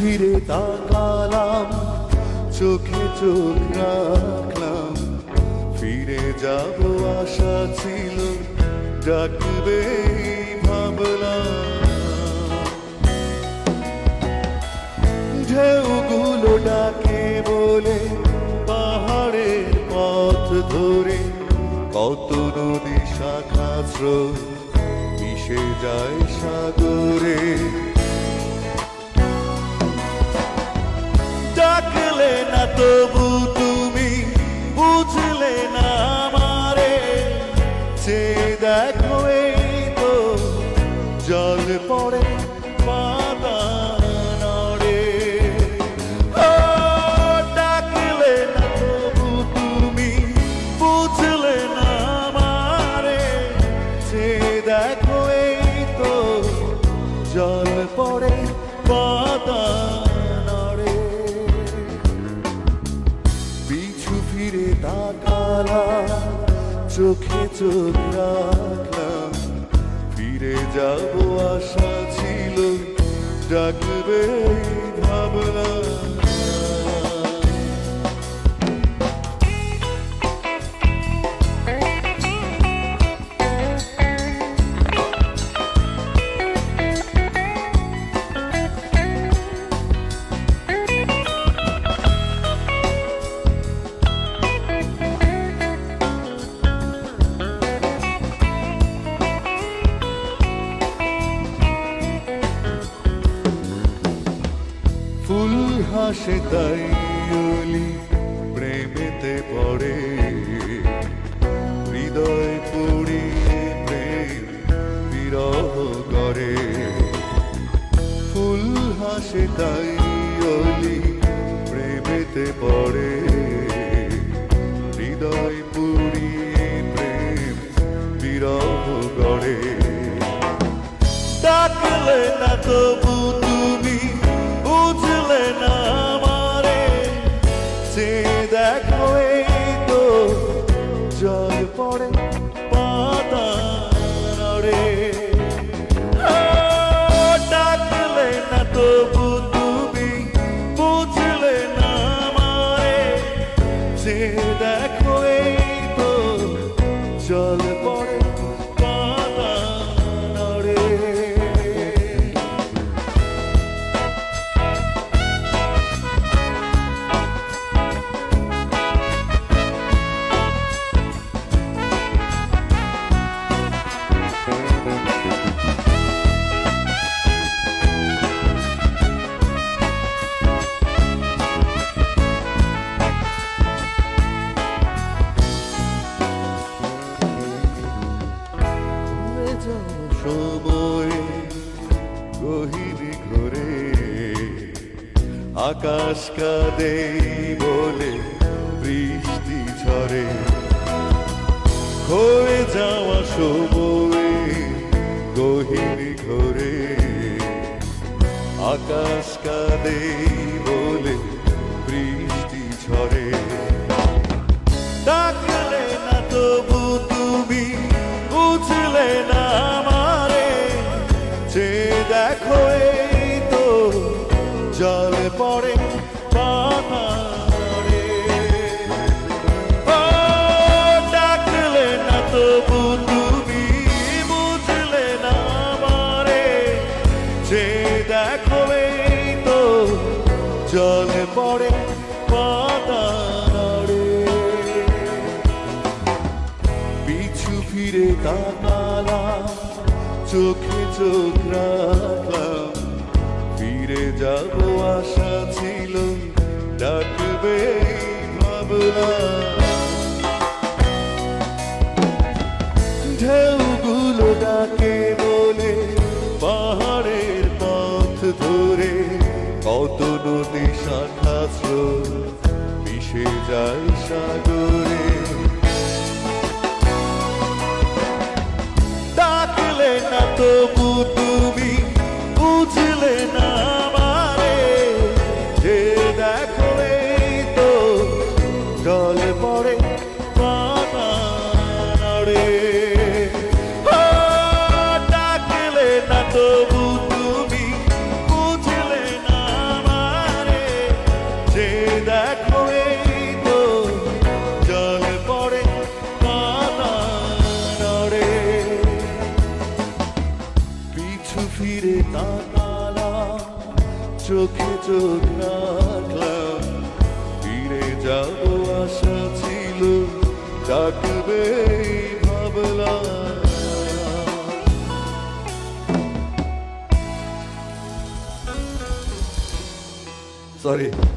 ফিরে তাকালাম, চোখে চোখ রাখলাম, ফিরে যাব আশা ছিল, ডাকবে ভাবলাম। ঢেউগুলো ডাকে বলে পাহাড়ের পথ ধরে কত নদী শাখা স্রোত মিশে যায় সাগরে। ডাকলে না তবু তুমি বুঝলে না আমারে, যে দেখো এই তো জল পড়ে পাতা নড়ে। ডাকলে না তবু তুমি বুঝলে না আমারে, যে দেখো এই তো জল পড়ে পাতা নড়ে। পিছু ফিরে তাকালাম, চোখে চোখ রাখলাম, ফিরে যাব আশা ছিল, ডাকবে ভাবলাম। ফুল হাসে তাই অলি প্রেমেতে পড়ে, হৃদয় পুড়িয়ে প্রেম বিরহ করে। ফুল হাসে তাই অলি প্রেমেতে পড়ে, হৃদয় পুড়িয়ে প্রেম বিরহ করে। ডাকলে না তবু তুমি বুঝলে না আমারে, যে দেখো এই তো জল পড়ে পাতা নড়ে। ডাকলে না তবু তুমি বুঝলে না আমারে, যে দেখো এই তো জল পড়ে পাতা নড়ে। সময় গহিনী ঘরে আকাশ কাঁদে বলে বৃষ্টি ঝরে, হয়ে যাওয়া সময় গহিনী ঘরে আকাশ কাঁদে বলে বৃষ্টি ঝরে। ডাকলে না তবু তুমি বুঝলে না আমারে, যে দেখো এই তো জল পড়ে পাতা নড়ে। ডাকলে না তবু তুমি বুঝলে না আমারে, যে দেখো এই তো জল পড়ে পাতা নড়ে। পিছু ফিরে তাকালাম, চোখে চোখ রাখলাম, ফিরে যাব আশা ছিল, ডাকবে ভাবলাম। ঢেউগুলো ডাকে বলে পাহাড়ের পথ ধরে কত নদী শাখা স্রোত মিশে যায় সাগরে। ডাকলে না তবু তুমি বুঝলে না আমারে, যে দেখো এই তো জল পড়ে পাতা নড়ে। ডাকলে না তবু তুমি বুঝলে না আমারে, ফিরে তাকালাম, চোখে চোখ রাখলাম, ফিরে যাব আশা ছিল, ডাকবে ভাবলাম। সরি।